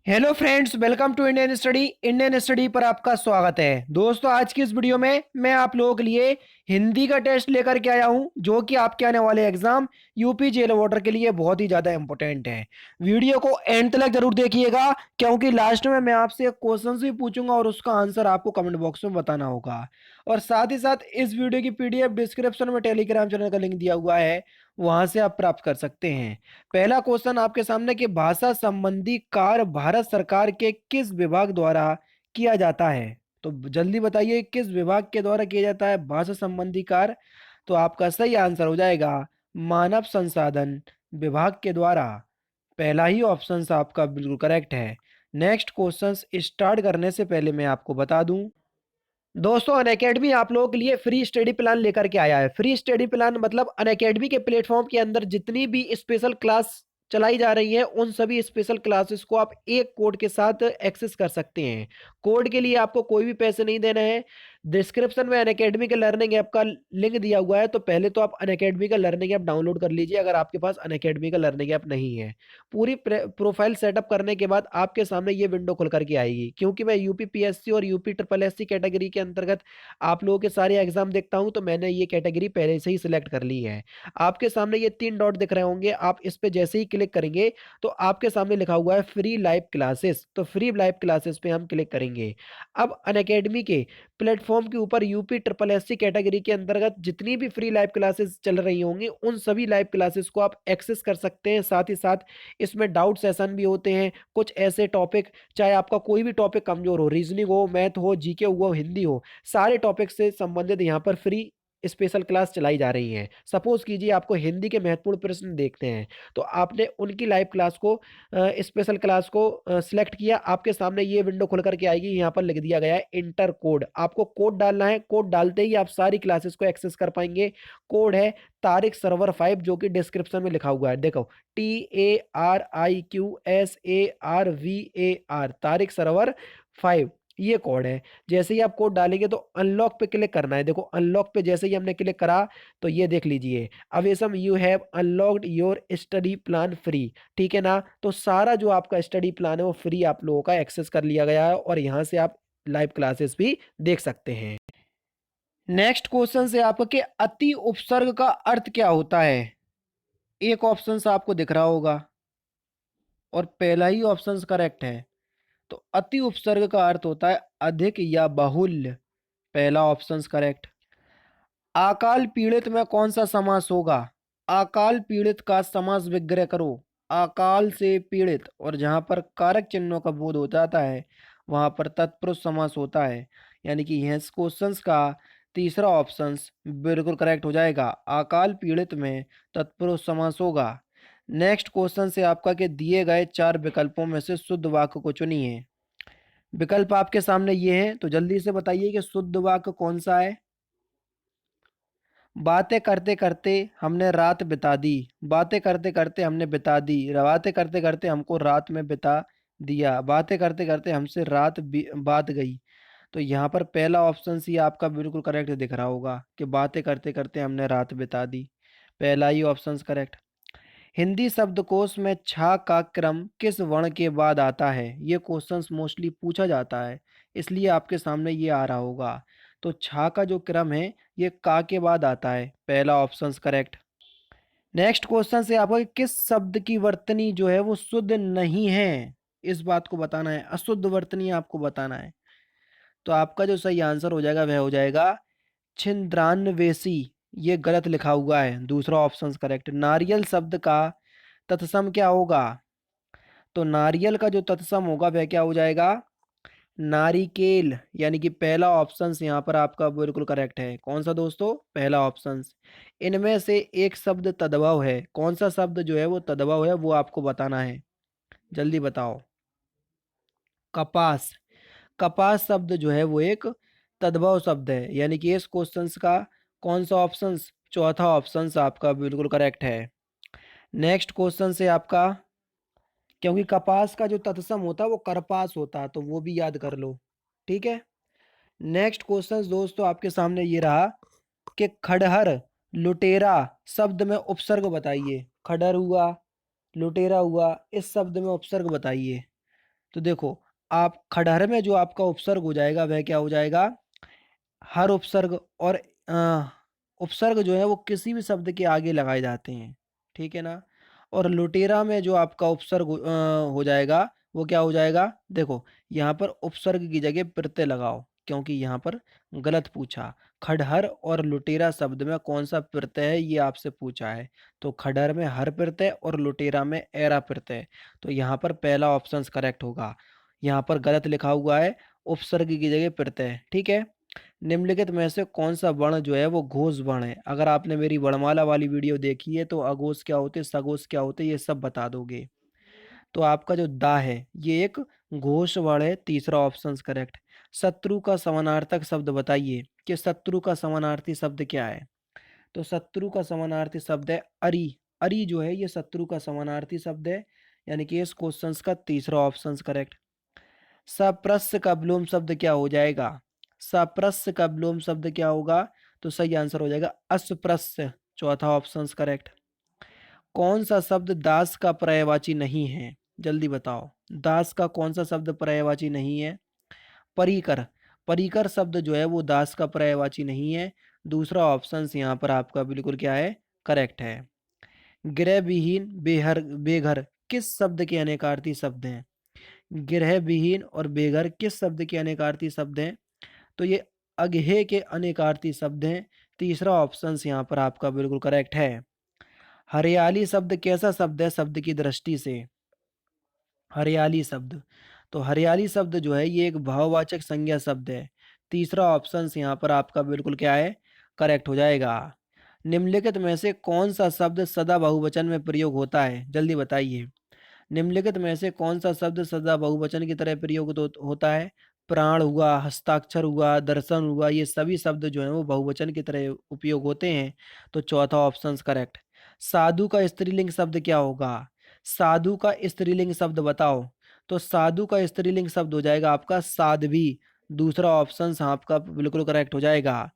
Hello friends, welcome to Indian study पर आपका स्वागत है। दोस्तों, आज की इस वीडियो में मैं आप लोगों के लिए हिंदी का टेस्ट लेकर के आया हूं, जो कि आपके आने वाले एग्जाम यूपी जेल वार्डर के लिए बहुत ही ज़्यादा इंपॉर्टेंट है। वीडियो को एंड तक जरूर देखिएगा, क्योंकि लास्ट में मैं आपसे एक क्वेश्चन भी पूछूंगा और उसका आंसर आपको कमेंट बॉक्स में बताना होगा। और साथ ही साथ इस वीडियो की पीडीएफ डिस्क्रिप्शन में टेलीग्राम चैनल का लिंक दिया हुआ है, वहां से आप प्राप्त कर सकते हैं। पहला क्वेश्चन आपके सामने कि भाषा संबंधी कार्य भारत सरकार के किस विभाग द्वारा किया जाता है। तो जल्दी बताइए, किस विभाग के द्वारा किया जाता है भाषा संबंधी कार्य। तो आपका सही आंसर हो जाएगा मानव संसाधन विभाग के द्वारा। पहला ही ऑप्शन आपका बिल्कुल करेक्ट है। नेक्स्ट क्वेश्चन स्टार्ट करने से पहले मैं आपको बता दूं, दोस्तों अनअकैडमी आप लोगों के लिए फ्री स्टडी प्लान लेकर के आया है। फ्री स्टडी प्लान मतलब अनअकैडमी के प्लेटफॉर्म के अंदर जितनी भी स्पेशल क्लास चलाई जा रही है, उन सभी स्पेशल क्लासेस को आप एक कोड के साथ एक्सेस कर सकते हैं। कोड के लिए आपको कोई भी पैसे नहीं देना है। डिस्क्रिप्शन में अनअकैडमी के लर्निंग ऐप का लिंक दिया हुआ है, तो पहले तो आप अनअकैडमी का लर्निंग ऐप डाउनलोड कर लीजिए अगर आपके पास अनअकैडमी का लर्निंग ऐप नहीं है। पूरी प्रोफाइल सेटअप करने के बाद आपके सामने ये विंडो खुल करके आएगी। क्योंकि मैं यूपी पीएससी और यूपी ट्रिपल एससी कैटेगरी के अंतर्गत आप लोगों के सारे एग्जाम देखता हूं, तो मैंने ये कैटेगरी पहले से ही सिलेक्ट कर ली है। आपके सामने ये तीन डॉट दिख रहे होंगे, आप इस पे जैसे ही क्लिक करेंगे तो आपके सामने लिखा हुआ है फ्री लाइव क्लासेस। तो फ्री लाइव क्लासेस पे हम क्लिक करेंगे। अब अनअकैडमी के प्लेटफॉर्म के ऊपर यूपी ट्रिपल एससी कैटेगरी के अंतर्गत जितनी भी फ्री लाइव क्लासेस चल रही होंगी, उन सभी लाइव क्लासेस को आप एक्सेस कर सकते हैं। साथ ही साथ इसमें डाउट सेशन भी होते हैं। कुछ ऐसे टॉपिक, चाहे आपका कोई भी टॉपिक कमजोर हो, रीजनिंग हो, मैथ हो, जीके हो, हिंदी हो, सारे टॉपिक से संबंधित यहाँ पर फ्री स्पेशल क्लास चलाई जा रही है। सपोज कीजिए आपको हिंदी के महत्वपूर्ण प्रश्न देखते हैं, तो आपने उनकी लाइव क्लास को, स्पेशल क्लास को सिलेक्ट किया। आपके सामने ये विंडो खुल करके आएगी। यहाँ पर लिख दिया गया है इंटर कोड। आपको कोड डालना है। कोड डालते ही आप सारी क्लासेस को एक्सेस कर पाएंगे। कोड है तारिक सर्वर 5, जो कि डिस्क्रिप्शन में लिखा हुआ है। देखो, TARIQSARVAR, तारिक सर्वर 5, ये कोड है। जैसे ही आप कोड डालेंगे तो अनलॉक पे क्लिक करना है। देखो, अनलॉक पे जैसे ही हमने क्लिक करा तो ये देख लीजिए, awesome you have unlocked your study plan free. ठीक है ना। तो सारा जो आपका स्टडी प्लान है वो फ्री आप लोगों का एक्सेस कर लिया गया है, और यहाँ से आप लाइव क्लासेस भी देख सकते हैं। नेक्स्ट क्वेश्चन से आपका कि अति उपसर्ग का अर्थ क्या होता है। एक ऑप्शन आपको दिख रहा होगा और पहला ही ऑप्शन करेक्ट है। तो अति उपसर्ग का अर्थ होता है अधिक या बाहुल्य। पहला ऑप्शन करेक्ट। अकाल पीड़ित में कौन सा समास होगा। अकाल पीड़ित का समास विग्रह करो। अकाल से पीड़ित, और जहां पर कारक चिन्हों का बोध हो जाता है वहां पर तत्पुरुष समास होता है। यानी कि यह क्वेश्चंस का तीसरा ऑप्शन बिल्कुल करेक्ट हो जाएगा। अकाल पीड़ित में तत्पुरुष समास होगा। नेक्स्ट क्वेश्चन से आपका कि दिए गए चार विकल्पों में से शुद्ध वाक्य को चुनिए। विकल्प आपके सामने ये हैं, तो जल्दी से बताइए कि शुद्ध वाक्य कौन सा है। बातें करते करते हमने रात बिता दी। बातें करते करते हमने बिता दी। बातें करते करते हमको रात में बिता दिया। बातें करते करते हमसे रात बात गई। तो यहाँ पर पहला ऑप्शन सी आपका बिल्कुल करेक्ट दिख रहा होगा कि बातें करते करते हमने रात बिता दी। पहला ही ऑप्शन करेक्ट। हिंदी शब्दकोश में छा का क्रम किस वर्ण के बाद आता है। ये क्वेश्चंस मोस्टली पूछा जाता है, इसलिए आपके सामने ये आ रहा होगा। तो छा का जो क्रम है ये का के बाद आता है। पहला ऑप्शन करेक्ट। नेक्स्ट क्वेश्चन से आपको किस शब्द की वर्तनी जो है वो शुद्ध नहीं है, इस बात को बताना है। अशुद्ध वर्तनी आपको बताना है। तो आपका जो सही आंसर हो जाएगा वह हो जाएगा छिंद्रान्वेषी। ये गलत लिखा हुआ है। दूसरा ऑप्शन करेक्ट। नारियल शब्द का तत्सम क्या होगा। तो नारियल का जो तत्सम होगा वह क्या हो जाएगा, नारिकेल। यानी कि पहला ऑप्शन यहाँ पर आपका बिल्कुल करेक्ट है। कौन सा दोस्तों, पहला ऑप्शन। इनमें से एक शब्द तद्भव है। कौन सा शब्द जो है वो तद्भव है, वो आपको बताना है। जल्दी बताओ। कपास। कपास शब्द जो है वो एक तद्भव शब्द है। यानी कि इस क्वेश्चन का कौन सा ऑप्शन, चौथा ऑप्शन आपका बिल्कुल करेक्ट है। नेक्स्ट क्वेश्चन से आपका, क्योंकि कपास का जो तत्सम होता है वो करपास होता है, तो वो भी याद कर लो। ठीक है। नेक्स्ट क्वेश्चन दोस्तों आपके सामने ये रहा कि खड़हर लुटेरा शब्द में उपसर्ग बताइए। खड़हर हुआ, लुटेरा हुआ, इस शब्द में उपसर्ग बताइए। तो देखो, आप खड़हर में जो आपका उपसर्ग हो जाएगा वह क्या हो जाएगा, हर उपसर्ग। और उपसर्ग जो है वो किसी भी शब्द के आगे लगाए जाते हैं, ठीक है ना। और लुटेरा में जो आपका उपसर्ग हो जाएगा वो क्या हो जाएगा, देखो यहाँ पर उपसर्ग की जगह प्रत्यय लगाओ, क्योंकि यहाँ पर गलत पूछा। खड़हर और लुटेरा शब्द में कौन सा प्रत्यय है ये आपसे पूछा है। तो खड़हर में हर प्रत्यय और लुटेरा में एरा प्रत्यय। तो यहाँ पर पहला ऑप्शन करेक्ट होगा। यहाँ पर गलत लिखा हुआ है, उपसर्ग की जगह प्रत्यय, ठीक है। निम्नलिखित में से कौन सा वर्ण जो है वो घोष वर्ण है। अगर आपने मेरी वर्णमाला वाली वीडियो देखी है तो अघोष क्या होते, सघोष क्या होते, ये सब बता दोगे। तो आपका जो दा है ये एक घोष वर्ण है, तीसरा ऑप्शन करेक्ट। शत्रु का समानार्थक शब्द बताइए कि शत्रु का समानार्थी शब्द क्या है। तो शत्रु का समानार्थी शब्द है अरि। अरि जो है ये शत्रु का समानार्थी शब्द है, यानी कि इस क्वेश्चन का तीसरा ऑप्शन करेक्ट। सप्रस्य का विलोम शब्द क्या हो जाएगा, सप्रस्य का विलोम शब्द क्या होगा, तो सही आंसर हो जाएगा अस्पृश्य, चौथा ऑप्शन करेक्ट। कौन सा शब्द दास का पर्यायवाची नहीं है, जल्दी बताओ, दास का कौन सा शब्द पर्यायवाची नहीं है। परिकर। परिकर शब्द जो है वो दास का पर्यायवाची नहीं है। दूसरा ऑप्शन यहाँ पर आपका बिल्कुल क्या है, करेक्ट है। गृह विहीन बेहर बेघर किस शब्द के अनेकार्थी शब्द हैं। गृह विहीन और बेघर किस शब्द के अनेकार्थी शब्द हैं, तो ये अगहे के अनेकार्थी शब्द हैं। तीसरा ऑप्शन यहाँ पर आपका बिल्कुल करेक्ट है। हरियाली शब्द कैसा शब्द है शब्द की दृष्टि से, हरियाली शब्द, तो हरियाली शब्द जो है ये एक भाववाचक संज्ञा शब्द है। तीसरा ऑप्शन यहाँ पर आपका बिल्कुल क्या है, करेक्ट हो जाएगा। निम्नलिखित में से कौन सा शब्द सदा बहुवचन में प्रयोग होता है, जल्दी बताइए। निम्नलिखित में से कौन सा शब्द सदा बहुवचन की तरह प्रयोग होता है। प्राण हुआ, हस्ताक्षर हुआ, दर्शन हुआ, ये सभी शब्द जो है वो बहुवचन की तरह उपयोग होते हैं। तो चौथा ऑप्शन करेक्ट। साधु का स्त्रीलिंग शब्द क्या होगा, साधु का स्त्रीलिंग शब्द बताओ। तो साधु का स्त्रीलिंग शब्द हो जाएगा आपका साध्वी, दूसरा ऑप्शन आपका बिल्कुल करेक्ट हो जाएगा।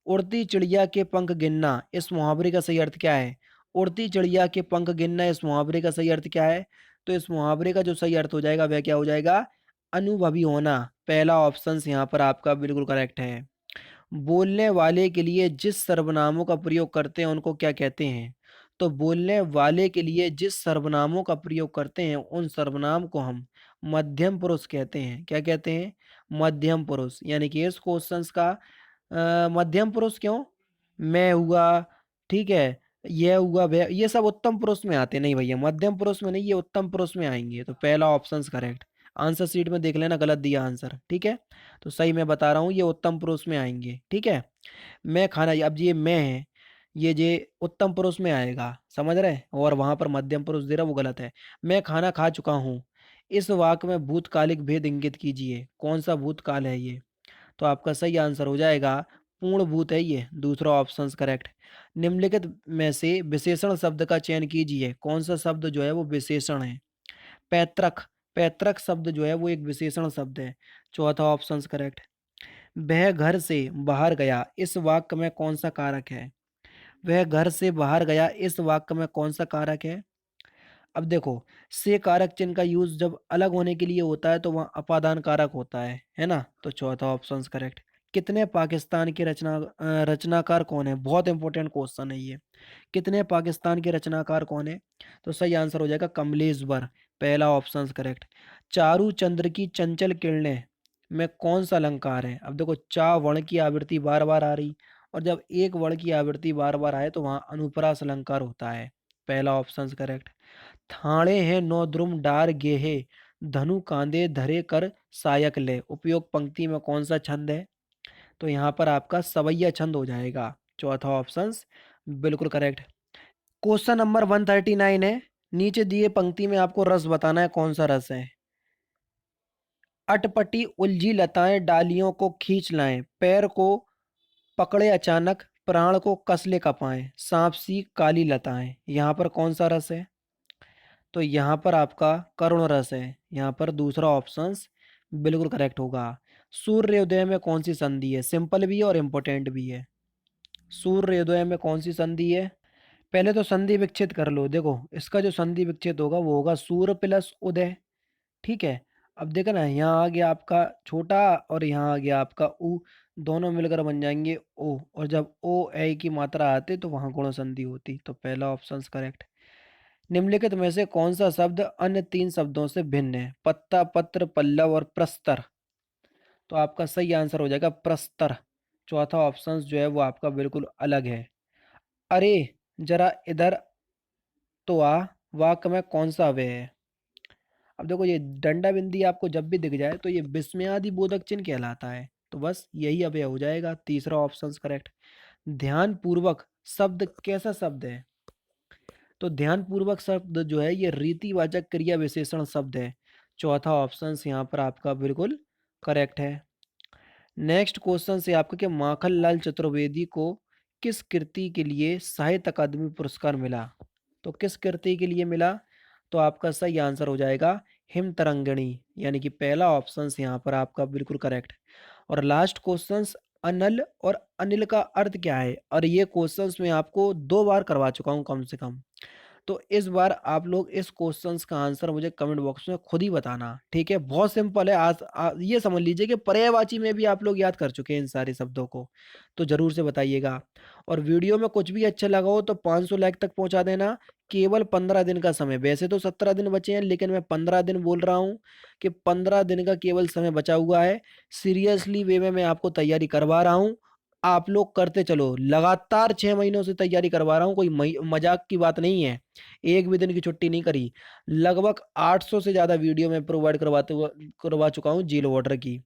उड़ती चिड़िया के पंख गिनना इस मुहावरे का सही अर्थ क्या है। उड़ती चिड़िया के पंख गिनना इस मुहावरे का सही अर्थ क्या है। तो इस मुहावरे का जो सही अर्थ हो जाएगा वह क्या हो जाएगा, अनुभवी होना, पहला ऑप्शन यहाँ पर आपका बिल्कुल करेक्ट है। बोलने वाले के लिए जिस सर्वनामों का प्रयोग करते हैं उनको क्या कहते हैं। तो बोलने वाले के लिए जिस सर्वनामों का प्रयोग करते हैं उन सर्वनाम को हम मध्यम पुरुष कहते हैं। क्या कहते हैं, मध्यम पुरुष। यानी कि इस क्वेश्चंस का मध्यम पुरुष क्यों, मैं हुआ, ठीक है, यह हुआ, वह, ये सब उत्तम पुरुष में आते नहीं भैया, मध्यम पुरुष में नहीं, ये उत्तम पुरुष में आएंगे। तो पहला ऑप्शन करेक्ट। आंसर शीट में देख लेना, गलत दिया आंसर, ठीक है। तो सही मैं बता रहा हूँ, ये उत्तम पुरुष में आएंगे, ठीक है। मैं खाना, अब ये मैं है, ये उत्तम पुरुष में आएगा, समझ रहे हैं। और वहां पर मध्यम पुरुष दे रहा वो गलत है। मैं खाना खा चुका हूँ, इस वाक्य में भूतकालिक भेद इंगित कीजिए, कौन सा भूतकाल है ये। तो आपका सही आंसर हो जाएगा पूर्ण भूत है ये, दूसरा ऑप्शन करेक्ट। निम्नलिखित में से विशेषण शब्द का चयन कीजिए, कौन सा शब्द जो है वो विशेषण है। पैतृक, पैतृक शब्द जो है वो एक विशेषण शब्द है, चौथा ऑप्शन करेक्ट। वह घर से बाहर गया इस वाक्य में कौन सा कारक है। वह घर से बाहर गया इस वाक्य में कौन सा कारक है। अब देखो, से कारक चिन्ह का यूज जब अलग होने के लिए होता है तो वह अपादान कारक होता है ना। तो चौथा ऑप्शन करेक्ट। कितने पाकिस्तान के रचनाकार कौन है, बहुत इंपॉर्टेंट क्वेश्चन है ये। कितने पाकिस्तान के रचनाकार कौन है, तो सही आंसर हो जाएगा कमलेश्वर, पहला ऑप्शन करेक्ट। चारू चंद्र की चंचल किरणें में कौन सा अलंकार है। अब देखो, चा वर्ण की आवृत्ति बार बार आ रही, और जब एक वर्ण की आवृत्ति बार बार आए तो वहां अनुप्रास अलंकार होता है, पहला ऑप्शन करेक्ट। थाणे हैं नौ द्रुम डार गेहे, धनु कांदे धरे कर सायक ले, उपयोग पंक्ति में कौन सा छंद है। तो यहाँ पर आपका सवैया छंद हो जाएगा, चौथा ऑप्शन बिल्कुल करेक्ट। क्वेश्चन नंबर 139 है, नीचे दिए पंक्ति में आपको रस बताना है, कौन सा रस है। अटपटी उलझी लताएं डालियों को खींच लाएं, पैर को पकड़े अचानक, प्राण को कसले कपाएं, सांप सी काली लताएं, यहाँ पर कौन सा रस है। तो यहाँ पर आपका करुण रस है, यहाँ पर दूसरा ऑप्शन बिल्कुल करेक्ट होगा। सूर्योदय में कौन सी संधि है, सिंपल भी है और इम्पोर्टेंट भी है। सूर्योदय में कौन सी संधि है, पहले तो संधि विच्छेद कर लो। देखो, इसका जो संधि विच्छेद होगा वो होगा सूर्य प्लस उदय, ठीक है। अब देखो ना, यहाँ आ गया आपका छोटा और यहाँ आ गया आपका ऊ, दोनों मिलकर बन जाएंगे ओ, और जब ओ ए की मात्रा आती तो वहां गुण संधि होती, तो पहला ऑप्शन करेक्ट। निम्नलिखित में से कौन सा शब्द अन्य तीन शब्दों से भिन्न है? पत्ता, पत्र, पल्लव और प्रस्तर। तो आपका सही आंसर हो जाएगा प्रस्तर। चौथा ऑप्शन जो है वो आपका बिल्कुल अलग है। अरे जरा इधर तो आ, वाक्य में कौन सा अव्यय है? अब देखो, ये डंडा बिंदी आपको जब भी दिख जाए तो ये विस्मयादि बोधक चिन्ह कहलाता है, तो बस यही अव्यय हो जाएगा। तीसरा ऑप्शन करेक्ट। ध्यान पूर्वक शब्द कैसा शब्द है? तो ध्यान पूर्वक शब्द जो है ये रीतिवाचक क्रिया विशेषण शब्द है। चौथा ऑप्शन यहाँ पर आपका बिल्कुल करेक्ट है। नेक्स्ट क्वेश्चन से आपका कि माखन लाल चतुर्वेदी को किस कृति के लिए साहित्य अकादमी पुरस्कार मिला? तो किस कृति के लिए मिला? तो आपका सही आंसर हो जाएगा हिम तरंगिणी, यानी कि पहला ऑप्शन यहाँ पर आपका बिल्कुल करेक्ट। और लास्ट क्वेश्चन, अनल और अनिल का अर्थ क्या है? और ये क्वेश्चंस मैं आपको 2 बार करवा चुका हूँ कम से कम। तो इस बार आप लोग इस क्वेश्चंस का आंसर मुझे कमेंट बॉक्स में खुद ही बताना, ठीक है? बहुत सिंपल है। आज ये समझ लीजिए कि पर्यायवाची में भी आप लोग याद कर चुके हैं इन सारे शब्दों को, तो जरूर से बताइएगा। और वीडियो में कुछ भी अच्छा लगा हो तो 500 लाइक तक पहुंचा देना। केवल 15 दिन का समय, वैसे तो 17 दिन बचे हैं लेकिन मैं 15 दिन बोल रहा हूँ कि 15 दिन का केवल समय बचा हुआ है। सीरियसली वे में मैं आपको तैयारी करवा रहा हूँ। आप लोग करते चलो, लगातार 6 महीनों से तैयारी करवा रहा हूँ, कोई मजाक की बात नहीं है। एक भी दिन की छुट्टी नहीं करी। लगभग 800 से ज्यादा वीडियो मैं प्रोवाइड करवा चुका हूँ जेल वाटर की।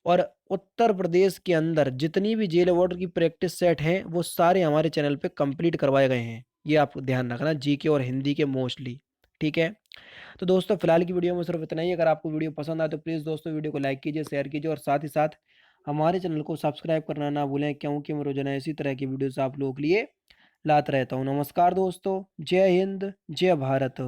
और उत्तर प्रदेश के अंदर जितनी भी जेल वाटर की प्रैक्टिस सेट हैं वो सारे हमारे चैनल पे कंप्लीट करवाए गए हैं। ये आप ध्यान रखना, जीके और हिंदी के मोस्टली। ठीक है, तो दोस्तों फिलहाल की वीडियो में सिर्फ इतना ही। अगर आपको वीडियो पसंद आए तो प्लीज़ दोस्तों वीडियो को लाइक कीजिए, शेयर कीजिए और साथ ही साथ हमारे चैनल को सब्सक्राइब करना ना भूलें, क्योंकि मैं रोजाना इसी तरह की वीडियोस आप लोगों के लिए लाता रहता हूँ। नमस्कार दोस्तों, जय हिंद, जय भारत।